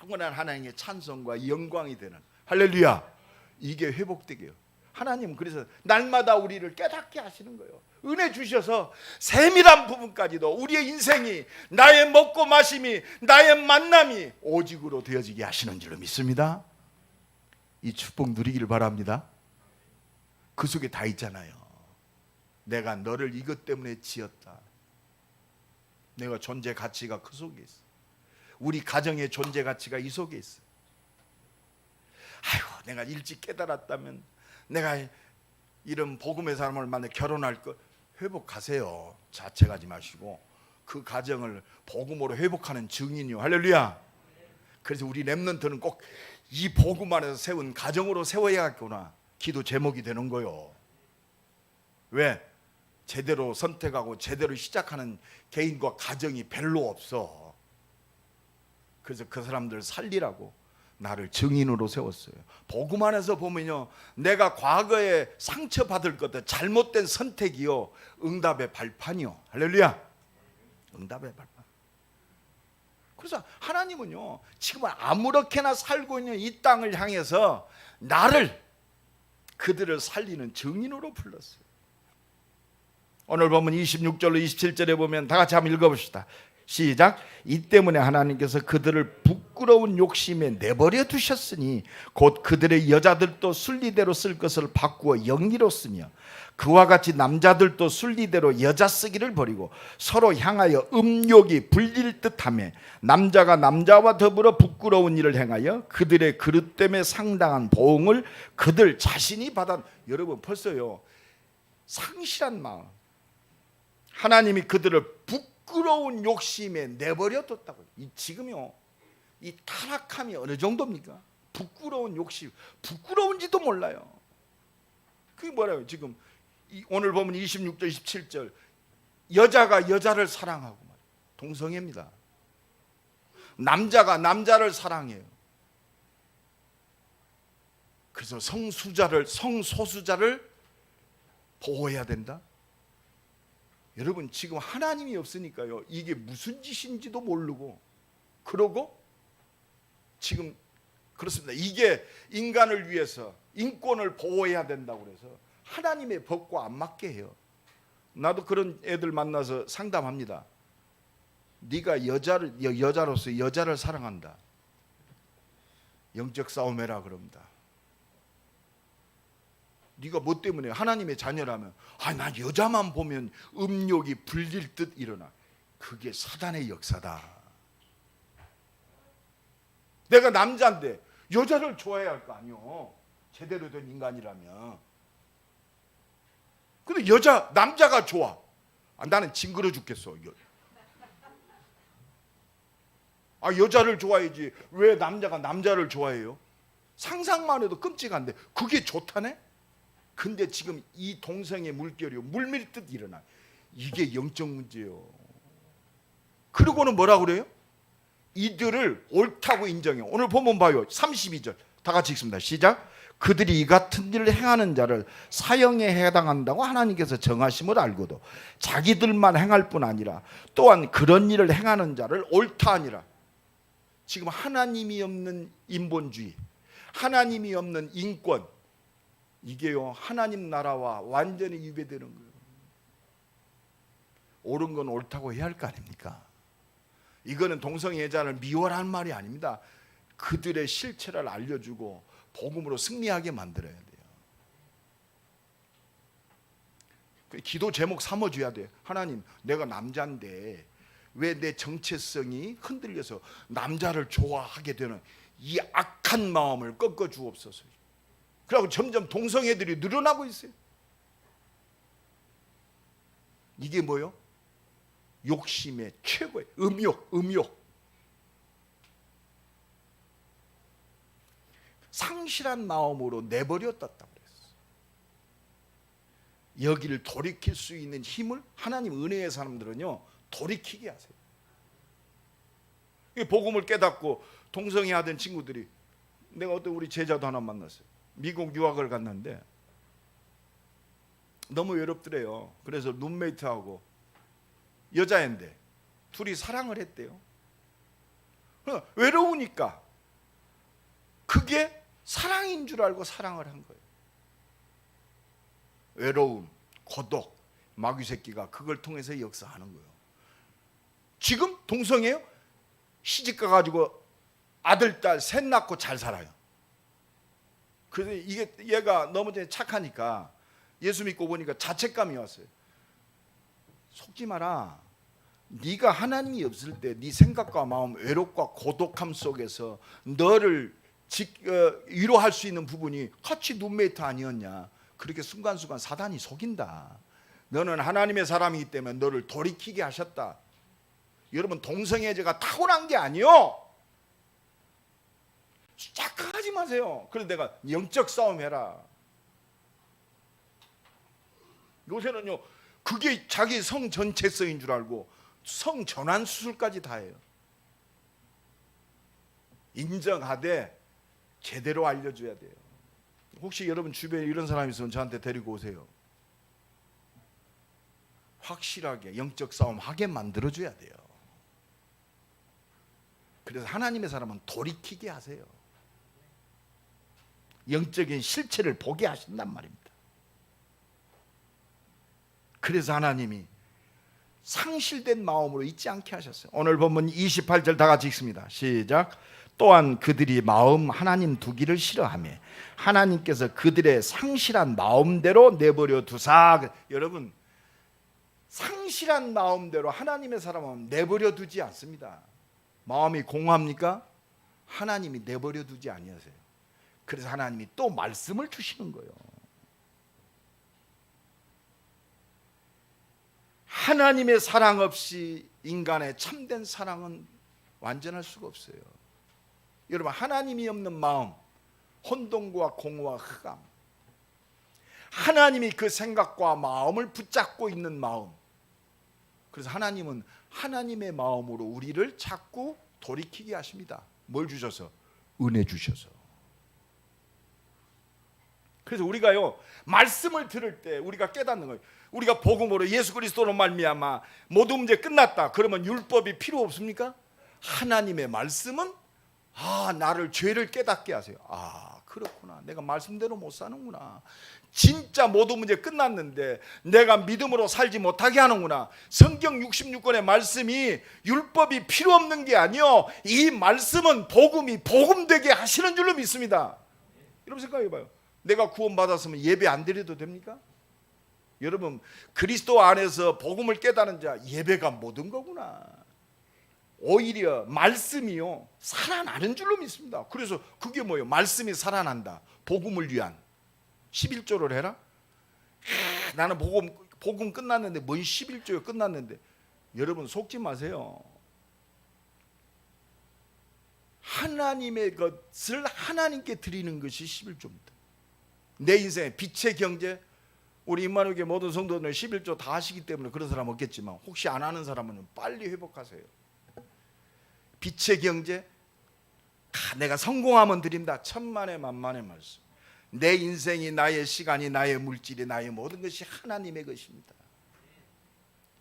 영원한 하나님의 찬송과 영광이 되는, 할렐루야, 이게 회복되게요. 하나님 그래서 날마다 우리를 깨닫게 하시는 거예요. 은혜 주셔서 세밀한 부분까지도 우리의 인생이, 나의 먹고 마심이, 나의 만남이 오직으로 되어지게 하시는 줄로 믿습니다. 이 축복 누리기를 바랍니다. 그 속에 다 있잖아요. 내가 너를 이것 때문에 지었다. 내가 존재 가치가 그 속에 있어. 우리 가정의 존재 가치가 이 속에 있어. 내가 일찍 깨달았다면, 내가 이런 복음의 사람을 만나 결혼할 거, 회복하세요. 자책하지 마시고 그 가정을 복음으로 회복하는 증인이요. 할렐루야. 그래서 우리 렘넌트는 꼭 이 복음 안에서 세운 가정으로 세워야겠구나, 기도 제목이 되는 거요. 왜? 제대로 선택하고 제대로 시작하는 개인과 가정이 별로 없어. 그래서 그 사람들 살리라고 나를 증인으로 세웠어요. 복음 안에서 보면요, 내가 과거에 상처받을 것들, 잘못된 선택이요, 응답의 발판이요. 할렐루야. 응답의 발판. 그래서 하나님은요, 지금 아무렇게나 살고 있는 이 땅을 향해서 나를, 그들을 살리는 증인으로 불렀어요. 오늘 보면 26절로 27절에 보면 다 같이 한번 읽어봅시다. 시작. 이 때문에 하나님께서 그들을 부끄러운 욕심에 내버려 두셨으니 곧 그들의 여자들도 순리대로 쓸 것을 바꾸어 영리로 쓰며 그와 같이 남자들도 순리대로 여자 쓰기를 버리고 서로 향하여 음욕이 불릴 듯하며 남자가 남자와 더불어 부끄러운 일을 행하여 그들의 그릇 때문에 상당한 보응을 그들 자신이 받아. 여러분 벌써요, 상실한 마음, 하나님이 그들을 부끄러운 욕심에 내버려 뒀다고. 지금요, 이 타락함이 어느 정도입니까? 부끄러운 욕심, 부끄러운지도 몰라요. 그게 뭐라요? 지금 오늘 보면 26절 27절, 여자가 여자를 사랑하고, 동성애입니다. 남자가 남자를 사랑해요. 그래서 성소수자를 보호해야 된다. 여러분, 지금 하나님이 없으니까요, 이게 무슨 짓인지도 모르고 그러고 지금 그렇습니다. 이게 인간을 위해서 인권을 보호해야 된다고 그래서 하나님의 법과 안 맞게 해요. 나도 그런 애들 만나서 상담합니다. 네가 여자로서 여자를 사랑한다, 영적 싸움해라 그럽니다. 네가 뭐 때문에? 하나님의 자녀라면 난 여자만 보면 음욕이 불릴 듯 일어나. 그게 사단의 역사다. 내가 남자인데 여자를 좋아해야 할 거 아니요, 제대로 된 인간이라면. 근데 남자가 좋아. 나는 징그러 죽겠어. 여자를 좋아해야지 왜 남자가 남자를 좋아해요? 상상만 해도 끔찍한데 그게 좋다네? 근데 지금 이 동성의 물결이 물밀듯 일어나. 이게 영적 문제예요. 그러고는 뭐라 그래요? 이들을 옳다고 인정해요. 오늘 본문 봐요. 32절 다 같이 읽습니다. 시작. 그들이 이 같은 일을 행하는 자를 사형에 해당한다고 하나님께서 정하심을 알고도 자기들만 행할 뿐 아니라 또한 그런 일을 행하는 자를 옳다 하니라. 지금 하나님이 없는 인본주의, 하나님이 없는 인권, 이게요 하나님 나라와 완전히 위배되는 거예요. 옳은 건 옳다고 해야 할 거 아닙니까? 이거는 동성애자를 미워라는 말이 아닙니다. 그들의 실체를 알려주고 복음으로 승리하게 만들어야 돼요. 기도 제목 삼아줘야 돼요. 하나님, 내가 남자인데 왜 내 정체성이 흔들려서 남자를 좋아하게 되는 이 악한 마음을 꺾어 주옵소서. 그리고 점점 동성애들이 늘어나고 있어요. 이게 뭐요? 욕심의 최고의 음욕. 상실한 마음으로 내버려뒀다고 그랬어. 여기를 돌이킬 수 있는 힘을 하나님 은혜의 사람들은요 돌이키게 하세요. 복음을 깨닫고 동성애 하던 친구들이, 내가 어떤 우리 제자도 하나 만났어요. 미국 유학을 갔는데 너무 외롭더래요. 그래서 룸메이트하고 여자인데 둘이 사랑을 했대요. 외로우니까 그게 사랑인 줄 알고 사랑을 한 거예요. 외로움, 고독, 마귀 새끼가 그걸 통해서 역사하는 거예요. 지금 동성애요? 시집 가가지고 아들, 딸 셋 낳고 잘 살아요. 그래서 이게 얘가 너무 착하니까 예수 믿고 보니까 자책감이 왔어요. 속지 마라. 네가 하나님이 없을 때 네 생각과 마음, 외롭과 고독함 속에서 너를 위로할 수 있는 부분이 같이 룸메이트 아니었냐. 그렇게 순간순간 사단이 속인다. 너는 하나님의 사람이기 때문에 너를 돌이키게 하셨다. 여러분, 동성애자가 타고난 게 아니요, 착각하지 마세요. 그래서 내가 영적 싸움 해라. 요새는요 그게 자기 성 전체성인 줄 알고 성 전환 수술까지 다 해요. 인정하되 제대로 알려줘야 돼요. 혹시 여러분 주변에 이런 사람이 있으면 저한테 데리고 오세요. 확실하게 영적 싸움 하게 만들어줘야 돼요. 그래서 하나님의 사람은 돌이키게 하세요. 영적인 실체를 보게 하신단 말입니다. 그래서 하나님이 상실된 마음으로 있지 않게 하셨어요. 오늘 본문 28절 다 같이 읽습니다. 시작. 또한 그들이 마음 하나님 두기를 싫어하며 하나님께서 그들의 상실한 마음대로 내버려 두사. 여러분, 상실한 마음대로 하나님의 사람은 내버려 두지 않습니다. 마음이 공허합니까? 하나님이 내버려 두지 아니하세요. 그래서 하나님이 또 말씀을 주시는 거예요. 하나님의 사랑 없이 인간의 참된 사랑은 완전할 수가 없어요. 여러분, 하나님이 없는 마음, 혼돈과 공허와 흑암, 하나님이 그 생각과 마음을 붙잡고 있는 마음. 그래서 하나님은 하나님의 마음으로 우리를 자꾸 돌이키게 하십니다. 뭘 주셔서? 은혜 주셔서. 그래서 우리가요, 말씀을 들을 때 우리가 깨닫는 거예요. 우리가 복음으로 예수 그리스도로 말미암아 모든 문제 끝났다. 그러면 율법이 필요 없습니까? 하나님의 말씀은 나를 죄를 깨닫게 하세요. 그렇구나. 내가 말씀대로 못 사는구나. 진짜 모든 문제 끝났는데 내가 믿음으로 살지 못하게 하는구나. 성경 66권의 말씀이 율법이 필요 없는 게 아니요, 이 말씀은 복음이 복음되게 하시는 줄로 믿습니다. 여러분 생각해봐요. 내가 구원받았으면 예배 안 드려도 됩니까? 여러분, 그리스도 안에서 복음을 깨닫는 자, 예배가 모든 거구나. 오히려 말씀이요, 살아나는 줄로 믿습니다. 그래서 그게 뭐예요? 말씀이 살아난다. 복음을 위한 11조를 해라. 나는 복음 끝났는데 뭔 11조가 끝났는데. 여러분 속지 마세요. 하나님의 것을 하나님께 드리는 것이 11조입니다. 내 인생의 빛의 경제, 우리 임마누엘 모든 성도들은 11조 다 하시기 때문에 그런 사람 없겠지만, 혹시 안 하는 사람은 빨리 회복하세요. 빛의 경제, 내가 성공하면 드린다. 천만의 만만의 말씀. 내 인생이, 나의 시간이, 나의 물질이, 나의 모든 것이 하나님의 것입니다.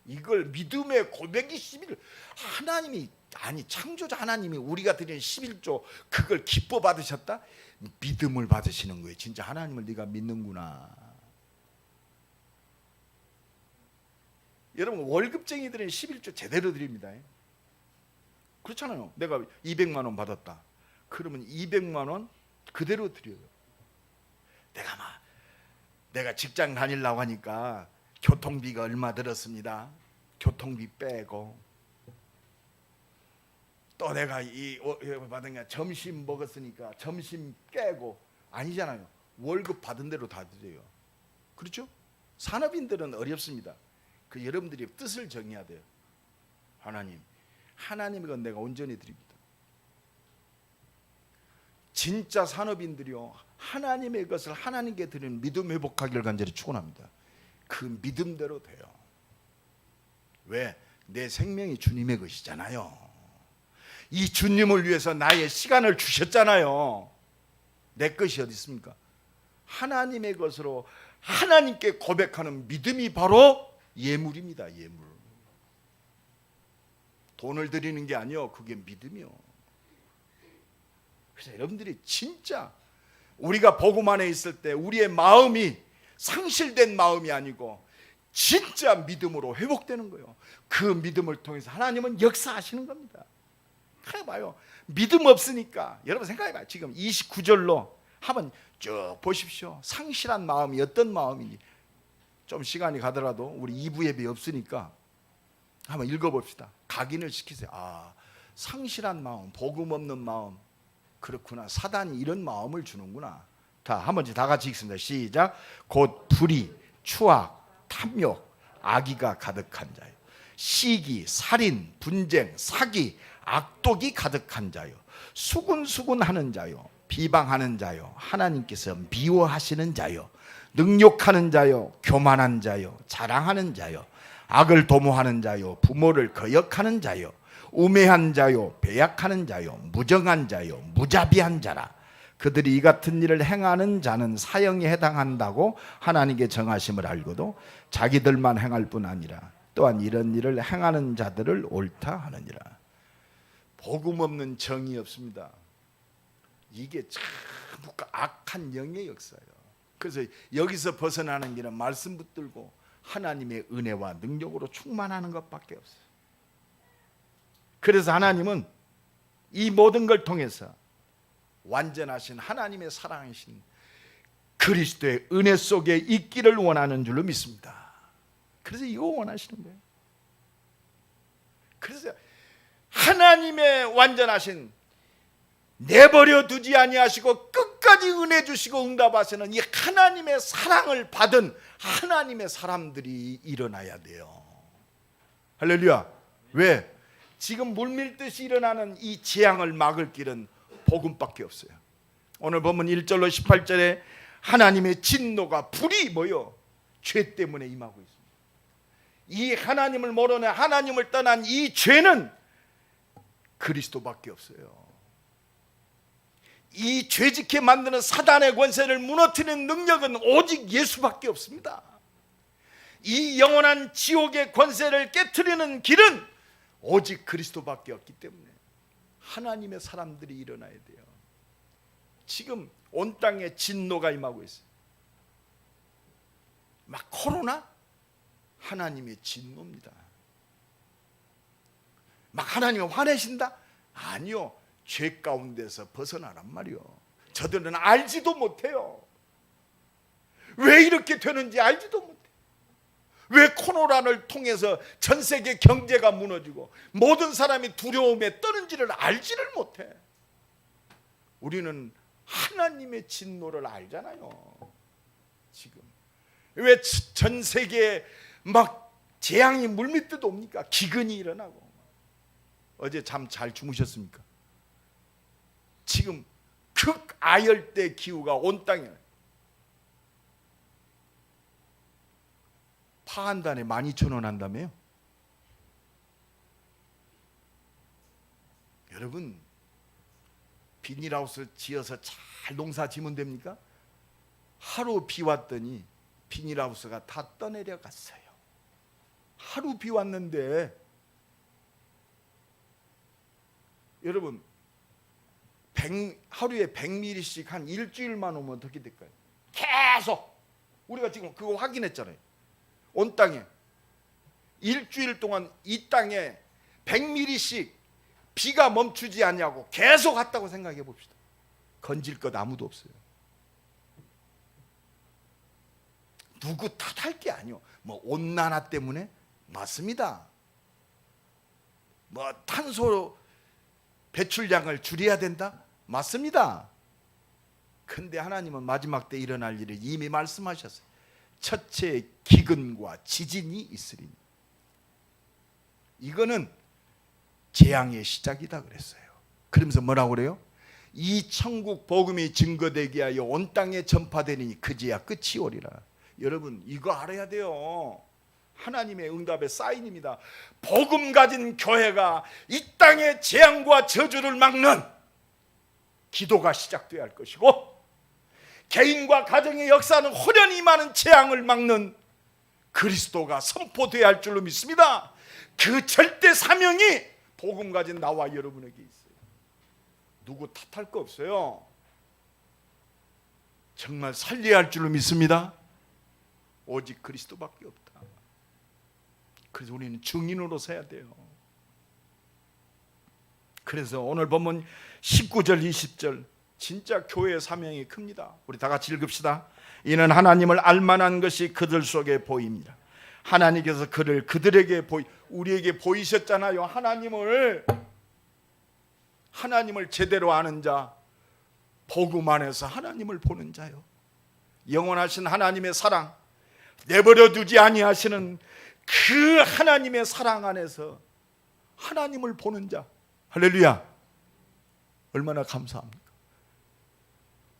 이걸 믿음의 고백이 11, 하나님이, 창조자 하나님이 우리가 드리는 11조, 그걸 기뻐 받으셨다? 믿음을 받으시는 거예요. 진짜 하나님을 네가 믿는구나. 여러분, 월급쟁이들은 11조 제대로 드립니다. 그렇잖아요. 내가 200만 원 받았다. 그러면 200만 원 그대로 드려요. 내가 직장 다니려고 하니까 교통비가 얼마 들었습니다. 교통비 빼고, 또 내가 받은 게 점심 먹었으니까 점심 깨고. 아니잖아요. 월급 받은 대로 다 드려요. 그렇죠? 산업인들은 어렵습니다. 여러분들이 뜻을 정해야 돼요. 하나님의 건 내가 온전히 드립니다. 진짜 산업인들이요, 하나님의 것을 하나님께 드리는 믿음 회복하기를 간절히 축원합니다. 그 믿음대로 돼요. 왜? 내 생명이 주님의 것이잖아요. 이 주님을 위해서 나의 시간을 주셨잖아요. 내 것이 어디 있습니까? 하나님의 것으로 하나님께 고백하는 믿음이 바로 예물입니다. 예물. 돈을 드리는 게 아니요, 그게 믿음이요. 그래서 여러분들이 진짜 우리가 복음 안에 있을 때 우리의 마음이 상실된 마음이 아니고 진짜 믿음으로 회복되는 거예요. 그 믿음을 통해서 하나님은 역사하시는 겁니다. 해봐요. 믿음 없으니까. 여러분 생각해봐요. 지금 29절로 한번 쭉 보십시오. 상실한 마음이 어떤 마음인지. 좀 시간이 가더라도 우리 2부 예배 없으니까 한번 읽어봅시다. 각인을 시키세요. 상실한 마음, 복음 없는 마음. 그렇구나. 사단이 이런 마음을 주는구나. 한번 다 같이 읽습니다. 시작. 곧 불의, 추악, 탐욕, 악의가 가득한 자요. 시기, 살인, 분쟁, 사기, 악독이 가득한 자요. 수군수군하는 자요. 비방하는 자요. 하나님께서 미워하시는 자요. 능욕하는 자요. 교만한 자요. 자랑하는 자요. 악을 도모하는 자요. 부모를 거역하는 자요. 우매한 자요. 배약하는 자요. 무정한 자요. 무자비한 자라. 그들이 이 같은 일을 행하는 자는 사형에 해당한다고 하나님께 정하심을 알고도 자기들만 행할 뿐 아니라 또한 이런 일을 행하는 자들을 옳다 하느니라. 복음 없는 정이 없습니다. 이게 참 악한 영의 역사예요. 그래서 여기서 벗어나는 길은 말씀 붙들고 하나님의 은혜와 능력으로 충만하는 것밖에 없어요. 그래서 하나님은 이 모든 걸 통해서 완전하신 하나님의 사랑이신 그리스도의 은혜 속에 있기를 원하는 줄로 믿습니다. 그래서 이거 원하시는 거예요. 그래서 하나님의 완전하신, 내버려 두지 아니하시고 끝까지 은혜 주시고 응답하시는 이 하나님의 사랑을 받은 하나님의 사람들이 일어나야 돼요. 할렐루야. 왜? 지금 물밀듯이 일어나는 이 재앙을 막을 길은 복음밖에 없어요. 오늘 보면 1절로 18절에 하나님의 진노가 불이 죄 때문에 임하고 있습니다. 이 하나님을 모르는 하나님을 떠난 이 죄는 그리스도밖에 없어요. 이 죄짓게 만드는 사단의 권세를 무너뜨리는 능력은 오직 예수밖에 없습니다. 이 영원한 지옥의 권세를 깨트리는 길은 오직 그리스도밖에 없기 때문에 하나님의 사람들이 일어나야 돼요. 지금 온 땅에 진노가 임하고 있어요. 막 코로나? 하나님의 진노입니다. 막 하나님이 화내신다? 아니요. 죄 가운데서 벗어나란 말이요. 저들은 알지도 못해요. 왜 이렇게 되는지 알지도 못해요. 왜 코로나를 통해서 전 세계 경제가 무너지고 모든 사람이 두려움에 떠는지를 알지를 못해. 우리는 하나님의 진노를 알잖아요. 지금 왜 전 세계에 막 재앙이 물밀듯 옵니까? 기근이 일어나고. 어제 잠 잘 주무셨습니까? 지금 극아열대 기후가 온 땅에. 파 한 단에 12,000원 한다며요? 여러분, 비닐하우스 지어서 잘 농사 지면 됩니까? 하루 비 왔더니 비닐하우스가 다 떠내려갔어요. 하루 비 왔는데 여러분 하루에 100ml씩 한 일주일만 오면 어떻게 될까요? 계속 우리가 지금 그거 확인했잖아요. 온 땅에 일주일 동안 이 땅에 100ml씩 비가 멈추지 않냐고 계속 왔다고 생각해 봅시다. 건질 것 아무도 없어요. 누구 탓할 게 아니요. 뭐 온난화 때문에 맞습니다. 뭐 탄소 배출량을 줄여야 된다? 맞습니다. 근데 하나님은 마지막 때 일어날 일을 이미 말씀하셨어요. 첫째 기근과 지진이 있으리니. 이거는 재앙의 시작이다 그랬어요. 그러면서 뭐라고 그래요? 이 천국 복음이 증거되게 하여 온 땅에 전파되니 그제야 끝이 오리라. 여러분 이거 알아야 돼요. 하나님의 응답의 사인입니다. 복음 가진 교회가 이 땅의 재앙과 저주를 막는 기도가 시작되어야 할 것이고, 개인과 가정의 역사는 호련히 임하는 재앙을 막는 그리스도가 선포되어야 할 줄로 믿습니다. 그 절대 사명이 복음 가진 나와 여러분에게 있어요. 누구 탓할 거 없어요. 정말 살려야 할 줄로 믿습니다. 오직 그리스도밖에 없다. 그래서 우리는 증인으로 서야 돼요. 그래서 오늘 본문 19절 20절 진짜 교회의 사명이 큽니다. 우리 다 같이 읽읍시다. 이는 하나님을 알만한 것이 그들 속에 보입니다. 하나님께서 그를 그들에게 우리에게 보이셨잖아요. 하나님을 제대로 아는 자, 복음 안에서 하나님을 보는 자요. 영원하신 하나님의 사랑, 내버려 두지 아니하시는 그 하나님의 사랑 안에서 하나님을 보는 자. 할렐루야. 얼마나 감사합니까?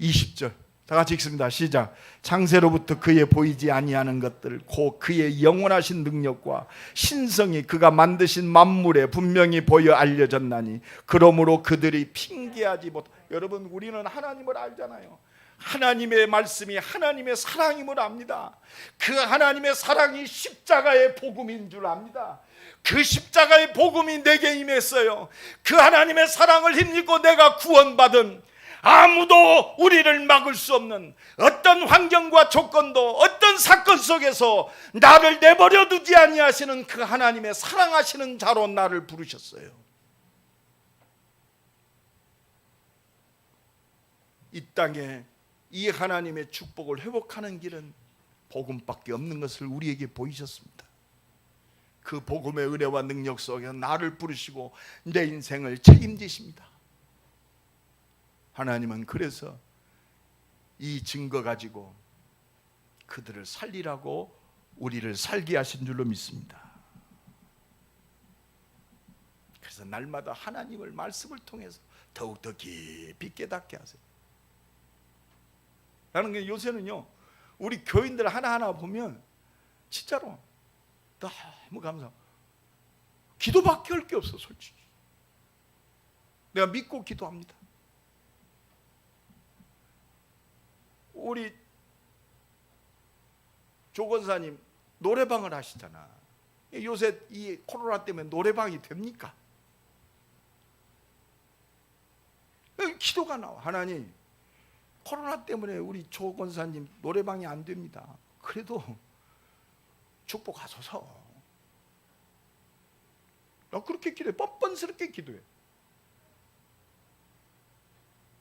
20절 다 같이 읽습니다. 시작. 창세로부터 그의 보이지 아니하는 것들 곧 그의 영원하신 능력과 신성이 그가 만드신 만물에 분명히 보여 알려졌나니 그러므로 그들이 핑계하지 못. 여러분 우리는 하나님을 알잖아요. 하나님의 말씀이 하나님의 사랑임을 압니다. 그 하나님의 사랑이 십자가의 복음인 줄 압니다. 그 십자가의 복음이 내게 임했어요. 그 하나님의 사랑을 힘입고 내가 구원받은, 아무도 우리를 막을 수 없는 어떤 환경과 조건도 어떤 사건 속에서 나를 내버려 두지 아니하시는 그 하나님의 사랑하시는 자로 나를 부르셨어요. 이 땅에 이 하나님의 축복을 회복하는 길은 복음밖에 없는 것을 우리에게 보이셨습니다. 그 복음의 은혜와 능력 속에 나를 부르시고 내 인생을 책임지십니다. 하나님은 그래서 이 증거 가지고 그들을 살리라고 우리를 살게 하신 줄로 믿습니다. 그래서 날마다 하나님을 말씀을 통해서 더욱더 깊이 깨닫게 하세요. 라는 게 요새는요 우리 교인들 하나하나 보면 진짜로 너무 너무 감사하고 기도밖에 할 게 없어. 솔직히 내가 믿고 기도합니다. 우리 조 권사님 노래방을 하시잖아. 요새 이 코로나 때문에 노래방이 됩니까? 기도가 나와. 하나님, 코로나 때문에 우리 조 권사님 노래방이 안 됩니다. 그래도 축복하소서. 나 그렇게 기도해. 뻔뻔스럽게 기도해.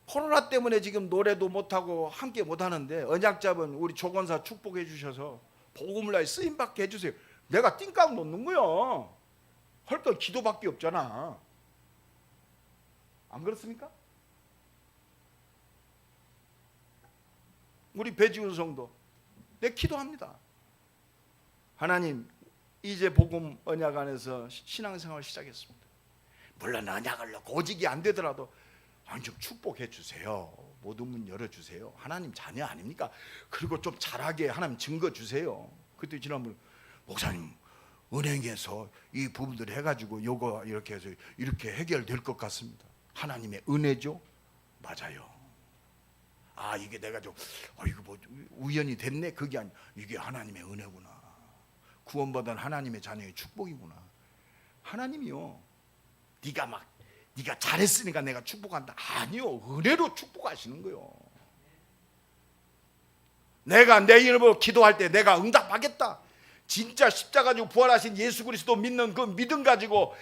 코로나 때문에 지금 노래도 못하고 함께 못하는데 언약 잡은 우리 조 권사 축복해 주셔서 복음을 나에 쓰임받게 해주세요. 내가 띵깍 놓는 거야. 할 건 기도밖에 없잖아. 안 그렇습니까? 우리 배지훈 성도 내 기도합니다. 하나님, 이제 복음 언약 안에서 신앙생활 시작했습니다. 물론 언약을 넣고 오직이 안 되더라도 좀 축복해 주세요. 모든 문 열어주세요. 하나님 자녀 아닙니까? 그리고 좀 잘하게 하나님 증거 주세요. 그때 지난번 목사님 은행에서 이 부분들 해가지고 요거 이렇게 해서 이렇게 해결될 것 같습니다. 하나님의 은혜죠? 맞아요. 아, 이게 내가 좀 이거 뭐 우연히 됐네? 그게 아니, 이게 하나님의 은혜구나. 구원받은 하나님의 자녀의 축복이구나. 하나님이요, 네가 잘했으니까 내가 축복한다. 아니요, 은혜로 축복하시는 거요. 내가 내 이름으로 기도할 때 내가 응답하겠다. 진짜 십자가 지고 부활하신 예수 그리스도 믿는 그 믿음 가지고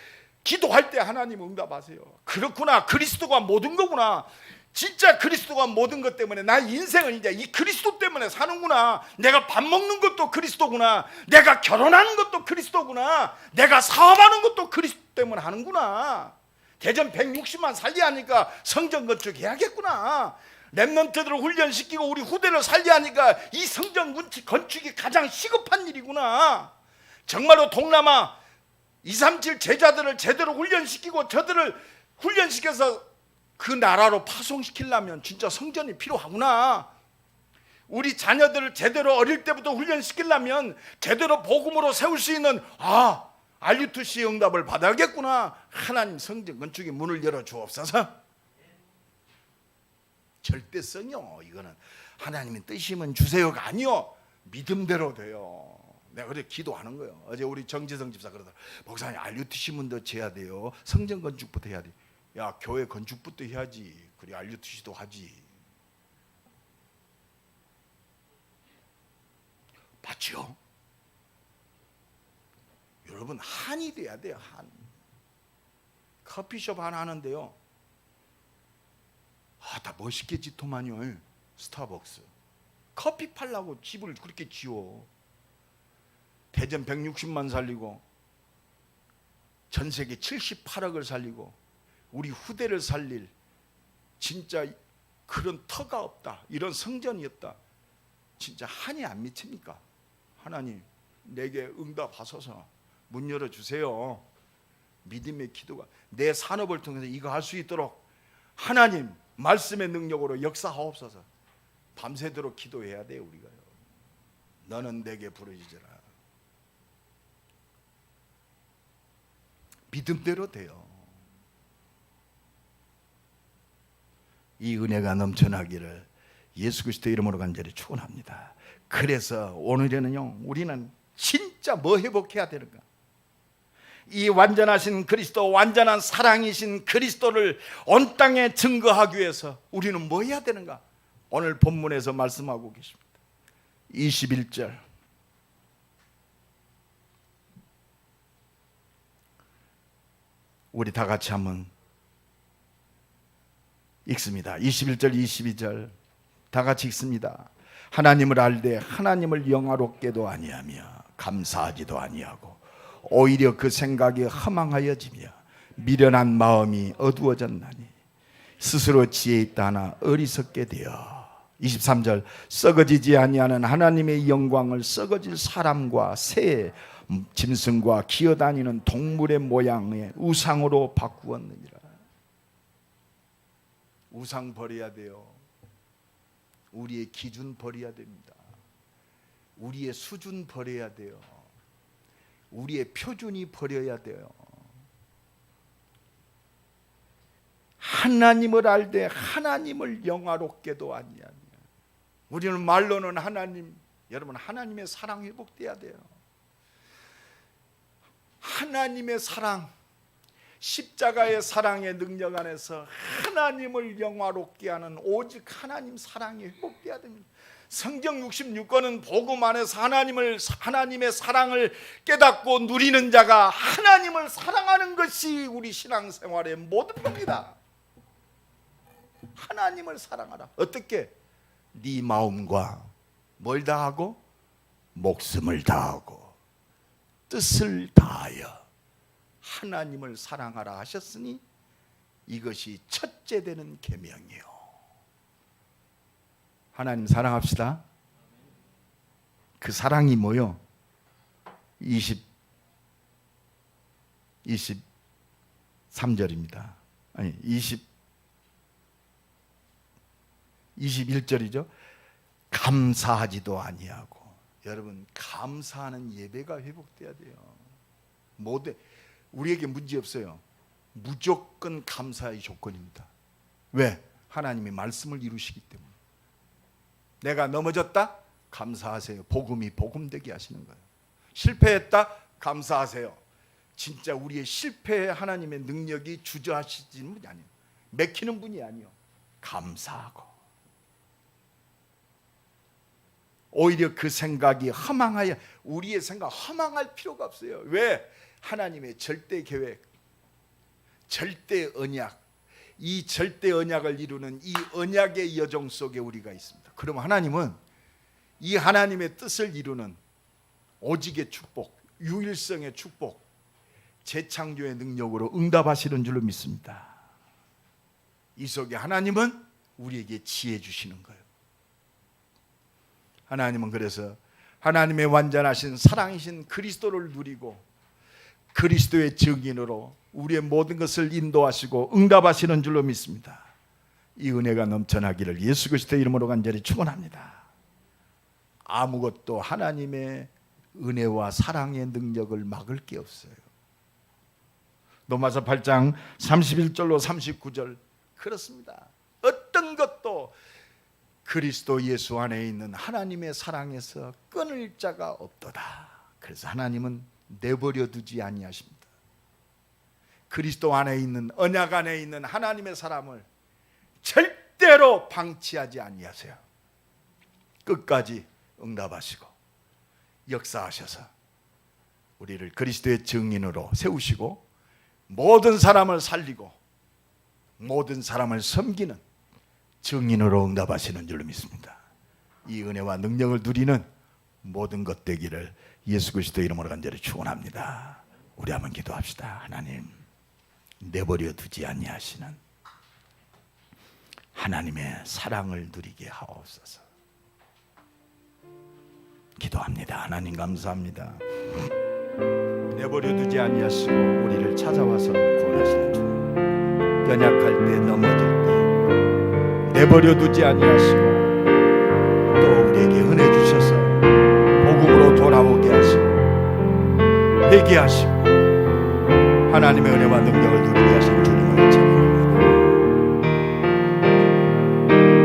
기도할 때 하나님 응답하세요. 그렇구나, 그리스도가 모든 거구나. 진짜 그리스도가 모든 것 때문에 나의 인생은 이제 이 그리스도 때문에 사는구나. 내가 밥 먹는 것도 그리스도구나. 내가 결혼하는 것도 그리스도구나. 내가 사업하는 것도 그리스도 때문에 하는구나. 대전 160만 살리하니까 성전 건축해야겠구나. 랩런트들을 훈련시키고 우리 후대를 살리하니까 이 성전 건축이 가장 시급한 일이구나. 정말로 동남아 237 제자들을 제대로 훈련시키고 저들을 훈련시켜서 그 나라로 파송시키려면 진짜 성전이 필요하구나. 우리 자녀들을 제대로 어릴 때부터 훈련시키려면 제대로 복음으로 세울 수 있는 RUTC의 응답을 받아야겠구나. 하나님 성전 건축의 문을 열어 주옵소서. 절대성이요, 이거는 하나님의 뜻이면 주세요가 아니요, 믿음대로 돼요. 내가 그래 기도하는 거예요. 어제 우리 정지성 집사 그러더라. 목사님, RUTC 문도 지어야 돼요. 성전 건축부터 해야 돼. 야, 교회 건축부터 해야지. 그래 RUTC도 하지. 맞죠? 여러분, 한이 돼야 돼요. 한. 커피숍 하나 하는데요, 다 멋있게 짓더만요. 스타벅스 커피 팔라고 집을 그렇게 지어. 대전 160만 살리고 전 세계 78억을 살리고 우리 후대를 살릴 진짜 그런 터가 없다, 이런 성전이었다. 진짜 한이 안 미칩니까? 하나님, 내게 응답하소서. 문 열어주세요. 믿음의 기도가 내 산업을 통해서 이거 할 수 있도록 하나님 말씀의 능력으로 역사하옵소서. 밤새도록 기도해야 돼요. 우리가요. 너는 내게 부르짖으라. 믿음대로 돼요. 이 은혜가 넘쳐나기를 예수 그리스도 이름으로 간절히 축원합니다. 그래서 오늘에는요, 우리는 진짜 뭐 회복해야 되는가? 이 완전하신 그리스도, 완전한 사랑이신 그리스도를 온 땅에 증거하기 위해서 우리는 뭐 해야 되는가? 오늘 본문에서 말씀하고 계십니다. 21절 우리 다 같이 한번 읽습니다. 21절 22절 다 같이 읽습니다. 하나님을 알되 하나님을 영화롭게도 아니하며 감사하지도 아니하고 오히려 그 생각이 허망하여지며 미련한 마음이 어두워졌나니 스스로 지혜 있다 하나 어리석게 되어. 23절 썩어지지 아니하는 하나님의 영광을 썩어질 사람과 새, 짐승과 기어다니는 동물의 모양의 우상으로 바꾸었느니라. 우상 버려야 돼요. 우리의 기준 버려야 됩니다. 우리의 수준 버려야 돼요. 우리의 표준이 버려야 돼요. 하나님을 알되 하나님을 영화롭게도 아니하며. 우리는 말로는 하나님, 여러분 하나님의 사랑 회복돼야 돼요. 하나님의 사랑, 십자가의 사랑의 능력 안에서 하나님을 영화롭게 하는 오직 하나님 사랑이 회복돼야 됩니다. 성경 66권은 복음 안에서 하나님의 사랑을 깨닫고 누리는 자가 하나님을 사랑하는 것이 우리 신앙생활의 모든 겁니다. 하나님을 사랑하라. 어떻게? 네 마음과 뭘 다하고? 목숨을 다하고 뜻을 다하여 하나님을 사랑하라 하셨으니 이것이 첫째 되는 계명이요. 하나님 사랑합시다. 그 사랑이 뭐요? 23절입니다. 아니 21절이죠. 감사하지도 아니하고. 여러분 감사하는 예배가 회복돼야 돼요. 우리에게 문제 없어요. 무조건 감사의 조건입니다. 왜? 하나님이 말씀을 이루시기 때문에. 내가 넘어졌다? 감사하세요. 복음이 복음되게 하시는 거예요. 실패했다? 감사하세요. 진짜 우리의 실패에 하나님의 능력이 주저하시는 분이 아니에요. 맥히는 분이 아니에요. 감사하고. 오히려 그 생각이 허망하여, 우리의 생각 허망할 필요가 없어요. 왜? 하나님의 절대 계획, 절대 언약, 이 절대 언약을 이루는 이 언약의 여정 속에 우리가 있습니다. 그럼 하나님은 이 하나님의 뜻을 이루는 오직의 축복, 유일성의 축복, 재창조의 능력으로 응답하시는 줄로 믿습니다. 이 속에 하나님은 우리에게 지혜 주시는 거예요. 하나님은 그래서 하나님의 완전하신 사랑이신 그리스도를 누리고 그리스도의 증인으로 우리의 모든 것을 인도하시고 응답하시는 줄로 믿습니다. 이 은혜가 넘쳐나기를 예수 그리스도의 이름으로 간절히 축원합니다. 아무것도 하나님의 은혜와 사랑의 능력을 막을 게 없어요. 로마서 8장 31절로 39절 그렇습니다. 어떤 것도 그리스도 예수 안에 있는 하나님의 사랑에서 끊을 자가 없도다. 그래서 하나님은 내버려 두지 아니하십니다. 그리스도 안에 있는, 언약 안에 있는 하나님의 사람을 절대로 방치하지 아니하세요. 끝까지 응답하시고 역사하셔서 우리를 그리스도의 증인으로 세우시고 모든 사람을 살리고 모든 사람을 섬기는 증인으로 응답하시는 줄로 믿습니다. 이 은혜와 능력을 누리는 모든 것 되기를 예수 그리스도 이름으로 간절히 축원합니다. 우리 한번 기도합시다. 하나님, 내버려 두지 아니하시는 하나님의 사랑을 누리게 하옵소서. 기도합니다. 하나님 감사합니다. 내버려 두지 아니하시고 우리를 찾아와서 구원하시는 주, 연약할 때, 넘어질 때 내버려 두지 아니하시고 또 우리에게 은혜 주셔서 복음으로 돌아오게 하시고 회개하시고 하나님의 은혜와 능력을 누리게 하신 주님을 찬양합니다.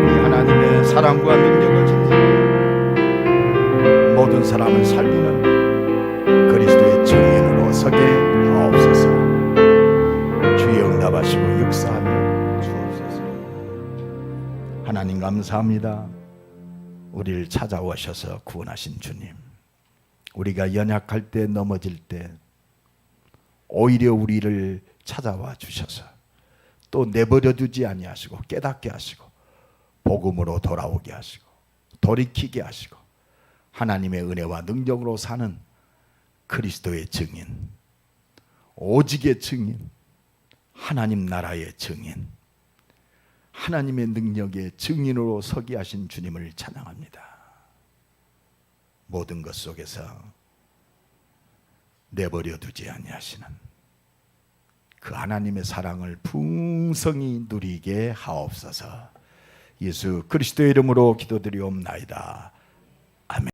이 하나님의 사랑과 능력을 힘입어 모든 사람을 살리는 그리스도의 증인으로 서게 하옵소서. 주의 응답하시고 역사하여 주옵소서. 하나님 감사합니다. 우리를 찾아오셔서 구원하신 주님, 우리가 연약할 때, 넘어질 때 오히려 우리를 찾아와 주셔서 또 내버려 두지 아니하시고 깨닫게 하시고 복음으로 돌아오게 하시고 돌이키게 하시고 하나님의 은혜와 능력으로 사는 그리스도의 증인, 오직의 증인, 하나님 나라의 증인, 하나님의 능력의 증인으로 서게 하신 주님을 찬양합니다. 모든 것 속에서 내버려 두지 아니하시는 그 하나님의 사랑을 풍성히 누리게 하옵소서. 예수 그리스도의 이름으로 기도드리옵나이다.